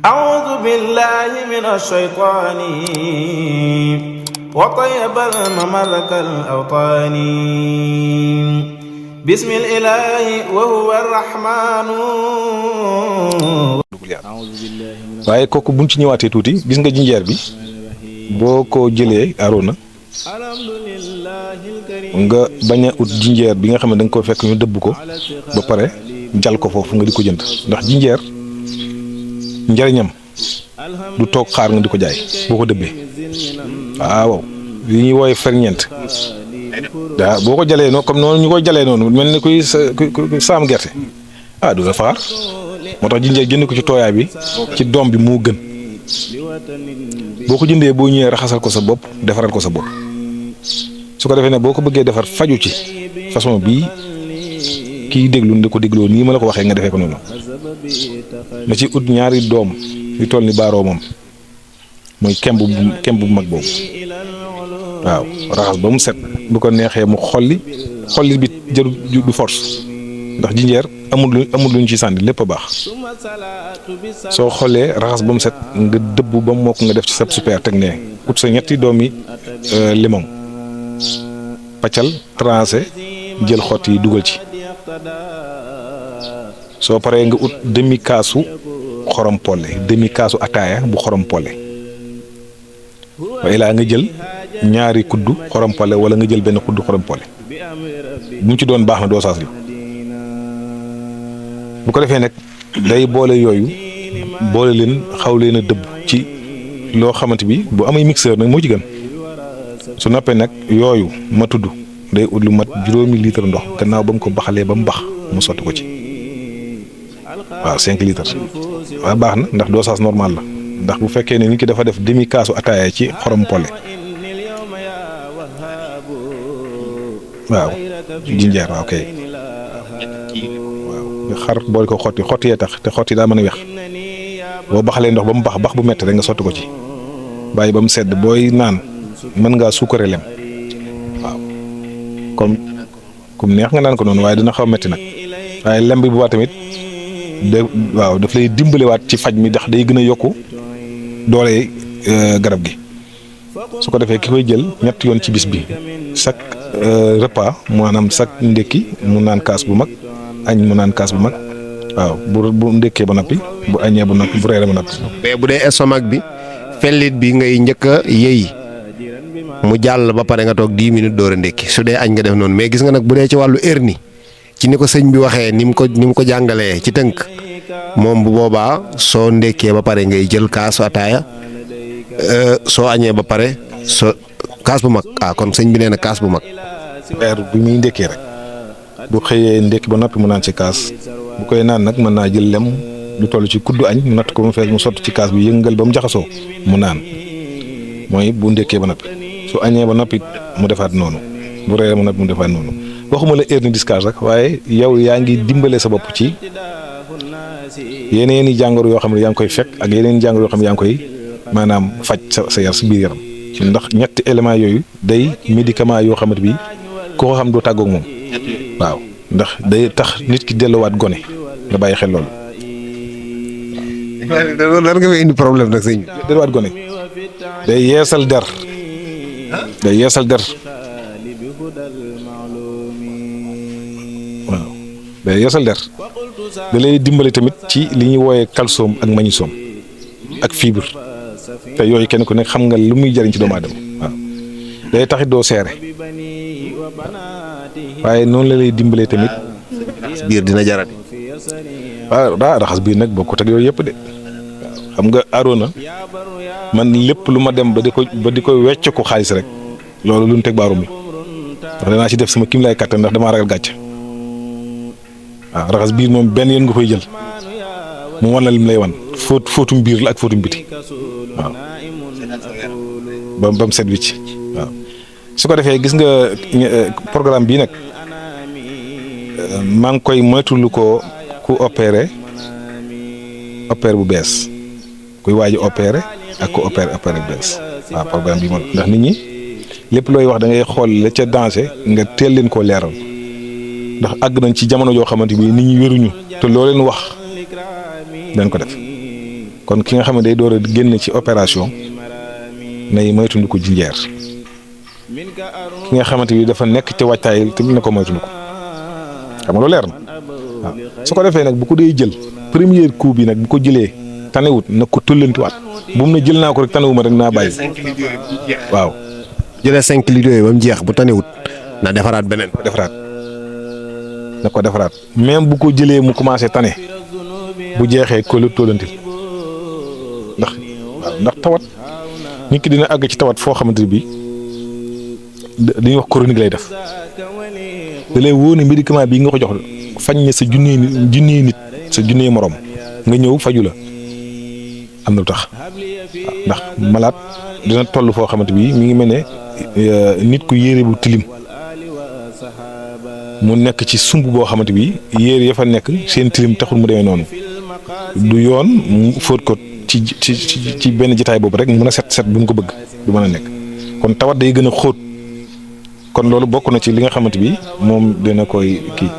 أعوذ بالله من الشيطان وطيب المملك الأوطان بسم الإله وهو الرحمن. waaye kooku buñ ci ñëwaatee tuuti gis nga jinjeer bi boo ko jëlee Arona nga bañ a ut jinjeer bi nga xam ne da nga ko fekk ñu dëbb ko ba pare jal ko foofu nga di ko jënd ndax jinjeer njariñam du toog xaar nga di ko jaay boo ko dëbbee waaw li ñuy wooye ferñeent daa boo ko jalee noonu comme noonu ñu koy jalee noonu mel ni kuy saam gerte du nga faar moo tax jinjeer jënd ko ci tooyaay bi ci doom bi moo gën boo ko jëndee boo ñëwee raxasal ko sa bopp defaral ko sa bopp su ko defee ne boo ko bëggee defar faju ci façon bii kiy déglu di ko dégloo nii ma la ko waxee nga defee ko noonu nga ci ut ñaari doom yu toll ni baaroomam muy kemb bu mag boobu waaw raxas ba mu set bu ko neexee mu xolli bi jëru du force ndax jinjeer amul luñ ci sànni lépp a baax soo xoolee raxas ba mu set nga dëbb ba mu mokk nga def ci sa super teg ne ut sa ñetti doomi limon paccal tracé jël xott yi dugal ci soo paree nga ut demi kaasu xorom polle demi kaasu ataaya bu xorom polle waaye laa nga jël ñaari kuddu xorom polle wala nga jël benn kuddu xorom polle bu mu ci doon baax na dosage la bu ko defee nag day boole yooyu boole leen xaw leen a dëbb ci loo xamante bi bu amay mixeur nag moo ci gën su noppee nag yooyu ma tudd day ut lu mat 5 litres ndox gannaaw ba mu ko baxalee ba mu bax mu sotti ko ci waaw 5 litres waaw baax na ndax dosage normal la ndax bu fekkee ne nit ki dafa def demi kaasu ataaya ci xorom polle waaw jinjeer waaw kay waaw xar boole ko xotti yee tax te xotti daa mën a wex boo baxalee ndox ba mu bax bu metti rek nga sotti ko ci bàyyi ba mu sedd booy naan mën ngaa suukare lem waaw comme neex nga naan ko noonu waaye dina xaw metti nag waaye lem bi bu baax tamit waaw daf lay dimbalewaat ci faj mi ndax day gën a yokku doole garab gi su ko defee ki koy jël ñetti yoon ci bis bi chaque repas maanaam chaque ndékki mu naan kaas bu mag añ mu naan kaas bu mag waaw bu ndékkee ba noppi bu añee ba noppi bu reeree ba noppi. mais bu dee estomac bi fellit bi ngay njëkk a yëy mu jàll ba pare nga toog 10 minutes door a ndékki su dee añ nga def noonu mais gis nga nag bu dee ci wàllu hernie ci ni ko sëñ bi waxee ni mu ko jàngalee ci tënk moom bu boobaa soo ndékkee ba pare ngay jël kaasu ataaya soo añee ba pare kaas bu mag kon sëñ bi nee na kaas bu mag. heure bi muy ndékkee rek bu xëyee ndékki ba noppi mu naan ci kaas bu koy naan nag mën naa jël lem lu toll ci kuddu añ natt ko mu fees mu sotti ci kaas bi yëngal ba mu jaxasoo mu naan mooy bu ndékkee ba noppi su añee ba noppi mu defaat noonu bu reeree ba noppi mu defaat noonu waxuma la hernie discale rek waaye yow yaa ngi dimbale sa bopp ci yeneeni jàngoro yoo xam ne yaa ngi koy fekk ak yeneen jàngoro yoo xam ne yaa ngi koy maanaam faj sa yar sa biir yaram ci ndax ñetti éléments yooyu day médicament yoo xamante bi ku ko xam doo tàggoog moom waaw ndax day tax nit ki delluwaat gone nga bàyyi xel loolu. lan nga may indi problème nag sëñ bi. delluwaat gone day yeesal der waaw day yeesal der da lay dimbali tamit ci li ñuy wooyee calcium ak magnésium ak fibre te yooyu kenn ku nekk xam nga lu muy jariñ ci doomu aadama waaw day taxit doo seere waaye noonu la lay dimbalee tamit biir dina jarat waaw daa raxas biir nag bokkut ak yooyu yëpp de xam nga Arona man lépp lu ma dem ba di ko wecc ko xaalis rek loolu lu ñu teg baarum bi ndax danaa ci def sama kim lay kattan ndax damaa ragal gàcc waaw raxas biir moom benn yoon nga koy jël mu wan la lim lay wan fóotum biir la ak fóotum biti waaw ba mu set wicc waaw su ko defee gis nga programme bii nag maa ngi koy moytuwul ko ku opéré bu bees kuy waaj a opéré ak ku opéré bu bees waaw programme bi moom ndax nit ñi lépp looy wax da ngay xool la ca danger nga teel leen koo leeral ndax àgg nañ ci jamono joo xamante bi nit ñi wéruñu te loo leen wax dañ ko def kon ki nga xam ne day door a génn ci opération nay moytundi ko jinjeer ki nga xamante bi dafa nekk ci wàccaay tamit na ko moytundi ko xam nga loolu leer na waaw su ko defee nag bu ko dee jël premier coup bi nag bu ko jëlee tanewut na ko tullantiwaat bu mu ne jël naa ko rek tanewuma rek naa bàyyi waaw jëlee 5 litres yooyu ba mu jeex bu tanewut na defaraat beneen na ko defaraat même bu ko jëlee mu commencé tane bu jeexee ko lu tollantil ndax tawat nit ki dina àgg ci tawat foo xamante ne bii dañuy wax chronique lay def da lay wóor ne médicament bii nga ko jox fañ ne sa junnee nit sa junnee morom nga ñëw faju la am na lu tax ndax malade dina toll foo xamante bii mi ngi mel ne nit ku yére bu tilim mu nekk ci sumb boo xamante bi yére ya fa nekk seen tilim taxul mu demee noonu du yoon mu fóot ko ci benn jitaay boobu rek mën a set bu mu ko bëgg du mën a nekk kon tawat day gën a xóot kon loolu bokk na ci li nga xamante bi moom dina koy kii.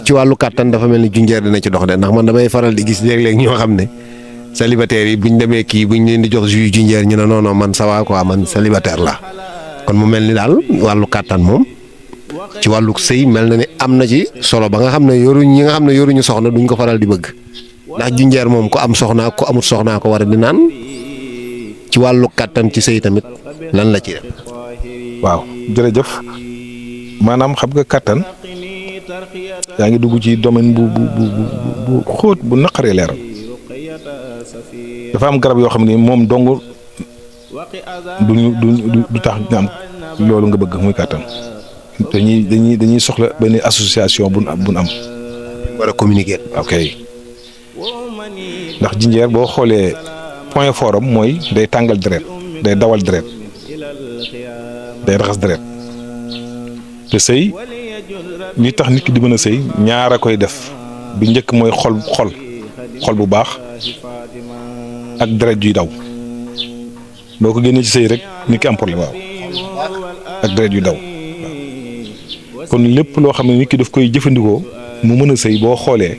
ci wàllu kàttan dafa mel ni junjeer dina ci dox de ndax man damay faral di gis léeg-léeg ñoo xam ne célibataire yi buñ demee kii buñ leen di jox jus junjeer ñu ne non non man ça va quoi man célibataire la kon mu mel ni daal wàllu kàttan moom ci wàllu sëy mel na ni am na ci solo ba nga xam ne ñi nga xam ne yoruñu soxna duñ ko faral di bëgg ndax junjeer moom ku am soxnaa ku amut soxnaa ko war a di naan ci wàllu kàttan ci sëy tamit lan la ci def. waaw jërëjëf maanaam xam nga kàttan yaa ngi dugg ci domaine bu xóot bu naqaree leeral dafa am garab yoo xam ne moom dong du tax nga am loolu nga bëgg muy kàttan dañuy soxla benn association bu am. war a communiquer. ok ndax jinjeer boo xoolee point fort am mooy day tàngal deret day dawal deret day raxas deret te sëy li tax nit ki di mën a sëy ñaar a koy def bi njëkk mooy xol bu baax ak deret juy daw boo ko génnee ci sëy rek nit ki am problème waaw ak deret juy daw kon lépp loo xam ne nit ki daf koy jëfandikoo mu mën a sëy boo xoolee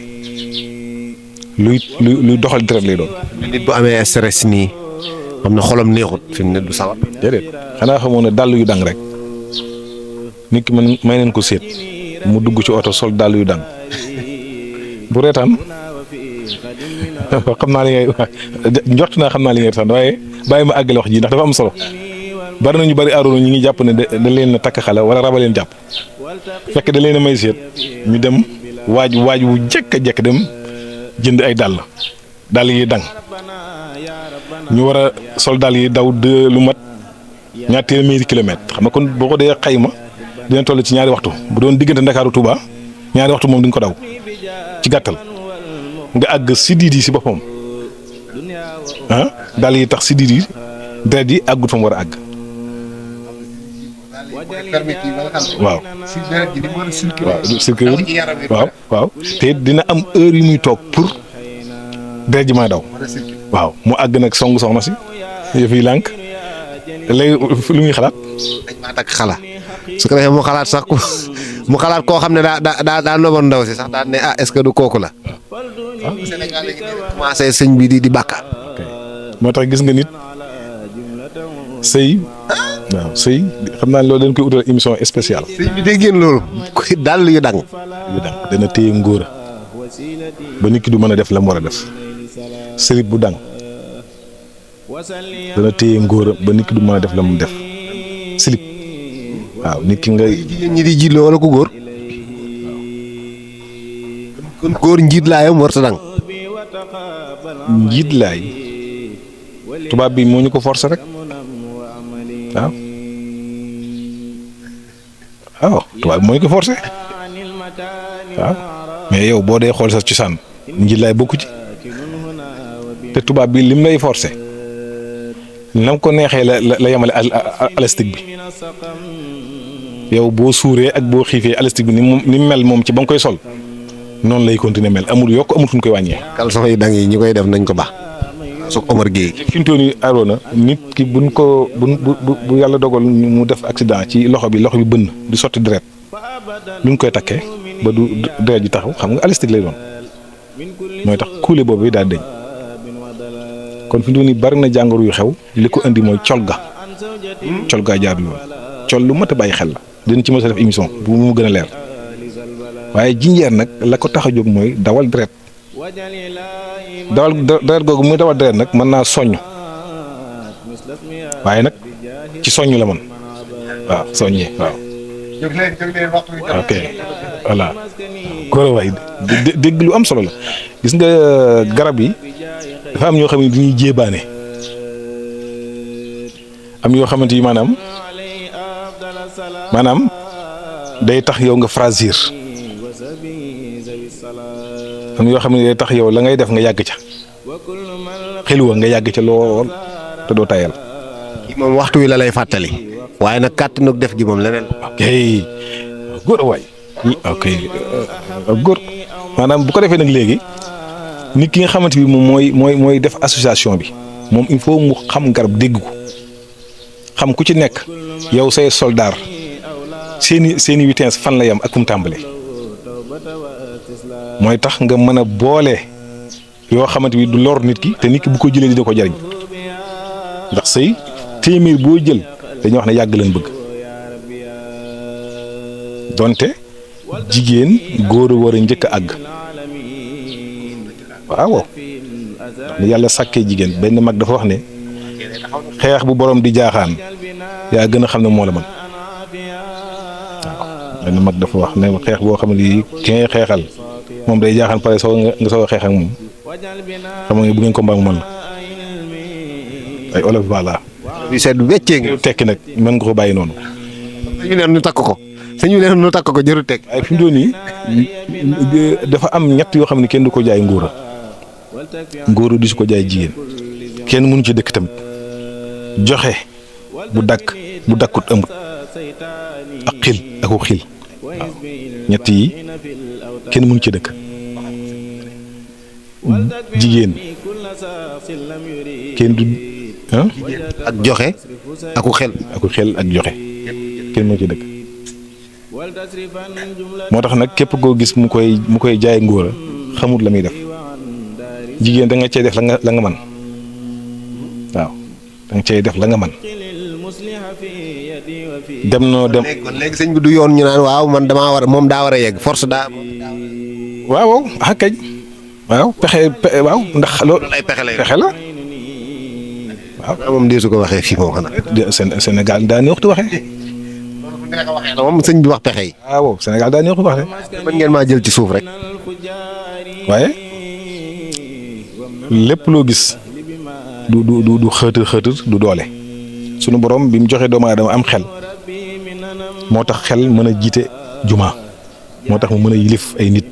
luy doxal deret lay doon. nit bu amee stress nii xam na xolam neexut fi mu ne du sawar. déedéet xanaa xamoon ne dàll yu dang rek nit ki man may neen ko seet mu dugg ci oto sol dàll yu dang bu reetaan xam naa li ngay njort naa xam naa li ngay reetaan waaye bàyyi ma àggale wax ji ndax dafa am solo bari na ñu bari aaroon ñi ngi jàpp ne da leen a takk xale wala raba leen jàpp fekk da leen a may seet ñu dem waaj wu jekk a jekk dem jënd ay dàll yi dang ñu war a sol dàll yi daw lu mat ñaar téeméeri kilomètres xam nga kon boo ko dee xayma dina toll ci ñaari waxtu bu doon diggante Ndakaaru Touba ñaari waxtu moom di nga ko daw ci gàttal nga àgg siddiit yi si boppam dàll yi tax siddiit yi deret yi àggut fa mu war a àgg. waaw waaw te dina am heure yu muy toog pour deret ji may daw waaw mu àgg nag song soxna si yëf yi lànk léegi lu muy xalaat dañ maa takk xala su ko defee mu xalaat sax mu xalaat koo xam ne daa noboon ndaw si sax daa ne est-ce que du kooku la waaw Sénégal léegi commencé sëñ bi di bàkka moo tax gis nga nit sëy waaw sëy xam naa ne loolu dañ koy utal émission spéciale. sëñ bi dégg ngeen loolu kuy dàll yu dang dana téye ngóora ba nit ki du mën a def la mu war a def sërib bu dang dana téye ngóora ba nit ki du mën a def la mu def silib waaw nit ki nga jigéen ñi di jiitloo wala ku góor kon góor njiit laayam warta dang njiit laay tubaab bi moo ñu ko forcer rek waaw tubaab bi moo ñu ko forcer waaw mais yow boo dee xool sa cosaan njiit laay bokku ci te tubaab bi lim lay forcer nam ko neexee la yemale élastique bi yow boo suuree ak boo xiifee élastique bi ni mel moom ci ba nga koy sol noonu lay continuer mel amul yokk amul fu ñu koy wàññee. caleçon yi dang yi ñi koy def nañ ko baax. soog Omar Gueye. fi mu toll nii Arona nit ki bu yàlla dogal mu def accident ci loxo bi bënn di sotti deret lu ñu koy takkee ba du deret ji taxaw xam nga élastique lay doon mooy tax kuule boobu daal deñ kon fi mu toll nii bari na jàngoro yu xew li ko indi mooy col ga jaar yoon col lu mat a bàyyi xel la dina ci mos a def émission bu mu gën a leer waaye jinjeer nag la ko tax a jóg mooy dawal deret googu muy dawal deret nag mën naa soññ waaye nag ci soññ la mën waaw soññee waaw. ok voilà góor waay dégg lu am solo la gis nga garab yi dafa am ñoo xam ne dañuy jéebaane am yoo xamante yi maanaam day tax yow nga fragile am yoo xam ne day tax yow la ngay def nga yàgg ca xelwa nga yàgg ca lool te doo tayal. moom waxtu wi la lay fàttali waaye nag kàttanu def gi moom leneen. ok góor a waay ok góor maanaam bu ko defee nag léegi nit ki nga xamante bi moom mooy def association bi moom il faut mu xam garab dégg ko xam ku ci nekk yow say soldaar seeni vitesse fan la yam ak fu mu tàmbale mooy tax nga mën a boole yoo xamante bi du lor nit ki te nit ki bu ko jëlee di ko jariñ ndax sëy téeméer boo jël dañuy wax ne yàgg leen bëgg donte jigéen góor a war a njëkk a àgg waaw ndax yàlla sàkkee jigéen benn mag dafa wax ne xeex bu borom di jaaxaan yaa gën a xam ne moo la mën waaw benn mag dafa wax ne xeex boo xam ne ki ngay xeexal moom day jaaxaan pare nga soog a xeex ak moom xam nga bu ngeen ko mbaam mën la ay olof voilà. yu seet weccee nga tekki nag mën nga ko bàyyi noonu. sañu leen nu takk ko sañu leen nu takk ko jëru tekk. waaye fi mu doon nii dafa am ñett yoo xam ne kenn du ko jaay ngóora di su ko jaay jigéen kenn mënu ci dëkk tamit joxe bu dakkut ëmb ak xil aku xil waaw ñett yi kenn mënu ci dëkk jigéen kenn du ak joxe aku xel ak joxe kenn mënu ci dëkk moo tax nag képp koo gis mu koy jaay ngóora xamut la muy def jigéen da nga cey def la nga man waaw da nga cey def la nga man dem kon léegi sëñ bi du yoon ñu naan waaw man moom daa war a yegg force daa waaw kañ waaw pexe waaw ndax loolu ay pexe la waaw moom deesu ko waxee fii moom xanaa Sénégal daa neex di waxee moom sëñ bi wax pexe yi waaw Sénégal daa neex di waxee mën ngeen maa jël ci suuf rek waaye lépp loo gis du xëtër du doole sunu borom bi mu joxee doomu aadama am xel moo tax xel mën a jiite juma moo tax mu mën a yilif ay nit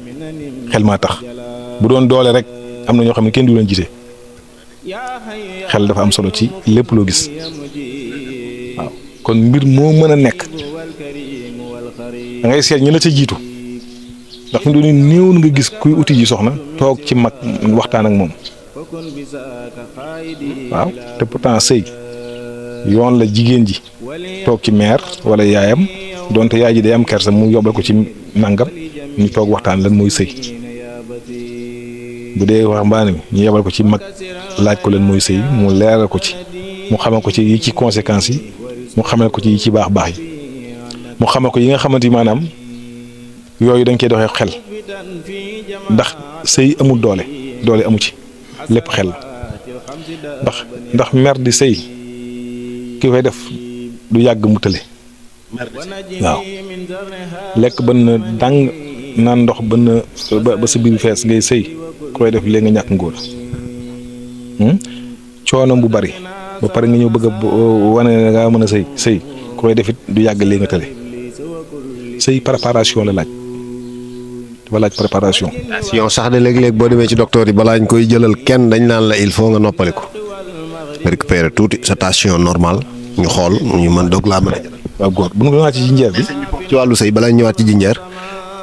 xel maa tax bu doon doole rek am na ñoo xam ne kenn du leen jiite xel dafa am solo ci lépp loo gis waaw kon mbir moo mën a nekk da ngay seet ñi la ca jiitu ndax fi mu doon néew nga gis kuy uti ji soxna toog ci mag waxtaan ak moom waaw te pourtant sëy yoon la jigéen ji toog ci meer wala yaayam donte yaay ji day am kersa mu yóbbal ko ci nangam ñu toog waxtaan lan mooy sëy bu dee waxambaane mi ñu yebal ko ci mag laaj ko leen mooy sëy mu leeral ko ci mu xamal ko ci yi ci conséquences yi mu xamal ko ci yi ci baax yi mu xamal ko yi nga xamante ni maanaam yooyu dañ koy doxee xel ndax sëy amul doole amu ci lépp xel la ndax mer di sëy ki koy def du yàgg mu tële waaw lekk ba na dàng naan ndox ba sa biir fees ngay sëy koy def léegi nga ñàkk ngóor coono bu bari ba pare nga ñëw bëgg a wane ne nga mën a sëy koy def it du yàgg léegi nga tële sëy préparation la laaj dafa laaj préparation. sax de léeg-léeg boo demee ci docteur yi balaa ñu koy jëlal kenn dañ naan la il faut nga noppali ko nga récupérer tuuti sa tension normale ñu xool ñu mën doog laa mën a jël. waaw góor bu ñu ñëwaat ci jinjeer bi. ci wàllu sëy balaa ñëwaat ci jinjeer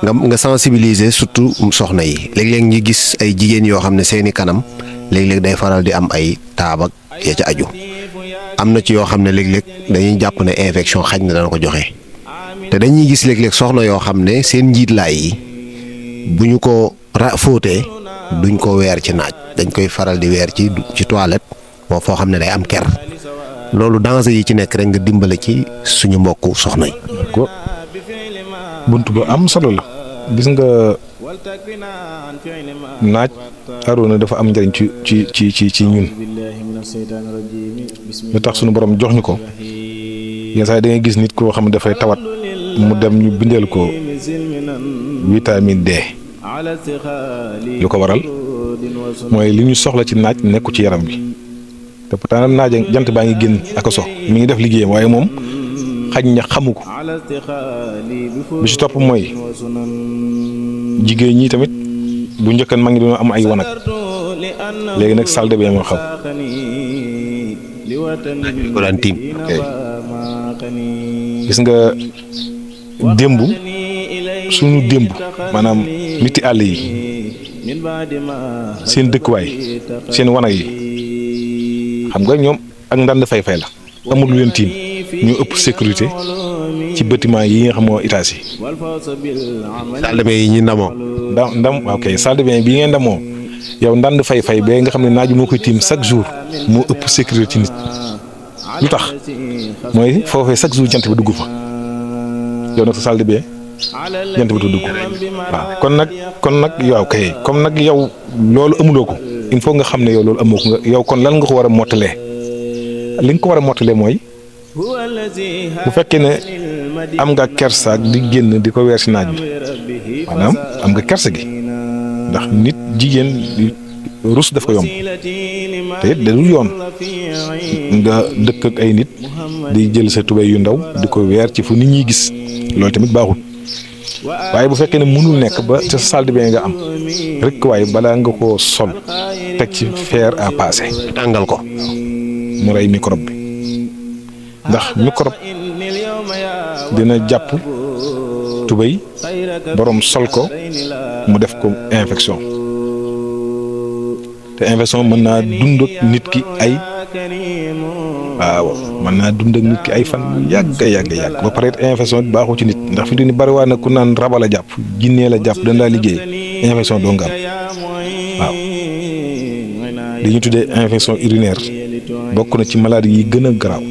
nga sensibiliser surtout soxna yi léeg-léeg ñi gis ay jigéen yoo xam ne seeni kanam léeg-léeg day faral di am ay taabak ya ca aju am na ci yoo xam ne léeg-léeg dañuy jàpp ne infection xaj na dana ko joxe te dañuy gis léeg-léeg soxna yoo xam ne seen njiitlaay yi bu ñu ko fóotee duñ ko weer ci naaj dañ koy faral di weer ci toilette moo foo xam ne day am ker loolu danger yi ci nekk rek nga dimbale ci suñu mbokku soxna yi. ko bunt bu am solo la gis nga naaj Arouna dafa am njëriñ ci ñun lu tax suñu borom jox ñu ko yenn saa yi da ngay gis nit koo xam ne dafay tawat mu dem ñu bindeel ko vitamine D lu ko waral mooy li ñu soxla ci naaj nekku ci yaram bi te pourtant naaj jant baa ngi génn ak so mi ngi def liggéeyam waaye moom xaj na xamu ko bi ci topp mooy jigéen ñi tamit bu njëkkan ma ngi doon am ay wanag léegi nag salle de bain moo xam ko daan tiim gis nga démb suñu démb maanaam niti àll yi seen dëkkuwaay seen wanag yi xam nga ñoom ak ndànd fay-fay la amul lu leen tiim ñu ëpp sécurité ci bâtiment yi nga xam moo étage yi. salle de bain yi ñu ndamoo. ndam ok salle de bain bii ngeen ndamoo yow ndànd fay-fay bee nga xam ne naaj moo koy tiim chaque jour moo ëpp sécurité ci nit lu tax mooy foofee chaque jour jant bi dugg fa yow nag sa salle de bain jant bi du dugg waaw kon nag yow kay comme nag yow loolu amuloo ko il faut nga xam ne yow loolu amoo ko nga yow kon lan nga ko war a mottalee li nga ko war a mottalee mooy bu fekkee ne am nga kersaak di génn di ko weer si naaj bi maanaam am nga kersa gi ndax nit jigéen rus daf ko yomb te it da dul yoon nga dëkk ak ay nit di jël sa tubéy yu ndaw di ko weer ci fu nit ñi gis loolu tamit baaxul waaye bu fekkee ne mënul nekk ba ca salle de bain nga am rek waaye balaa nga koo sol teg ci fer à passer tàngal ko mu rey microbe bi ndax microbe dina jàpp tubéy borom sol ko mu def ko infection te infection mën naa dund ak nit ki ay waaw mën naa dund ak nit ki ay fan yàgg ba pare infection bi baaxoo ci nit ndax fi mu ne bari waa na ku naan raba la jàpp jinnee la jàpp dañ laa liggéey infection doo nga am waaw li ñu tuddee infection urinaire bokk na ci maladie yi gën a garaaw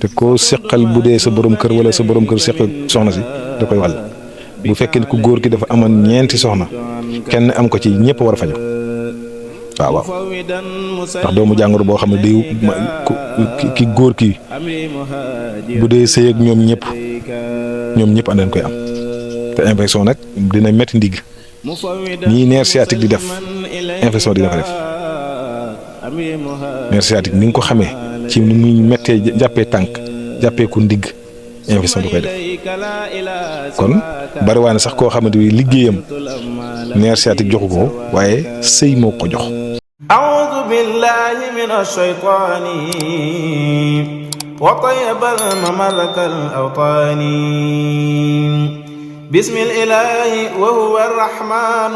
te koo seqal bu dee sa borom kër wala sa borom kër seqal soxna si da koy wàll bu fekkee ne ku góor ki dafa amoon ñeenti soxna kenn am ko ci ñëpp war a faju waaw ndax doomu jàngoro boo xam ne day ki góor ki bu dee sëy ak ñoom ñëpp ànd koy am te infection nag dina metti ndigg ñii nerf sciatique di def infection dina ko def nerf sciatique ni nga ko xamee ci ni muy méttee jàppee tànk jàppee ko ndigg infection du koy def kon bari waa ne sax koo xamante ni liggéeyam nerf sciatique joxu ko waaye sëy moo ko jox. أعوذ بالله من الشيطان وطيب المملك الأوطان بسم الإله وهو الرحمن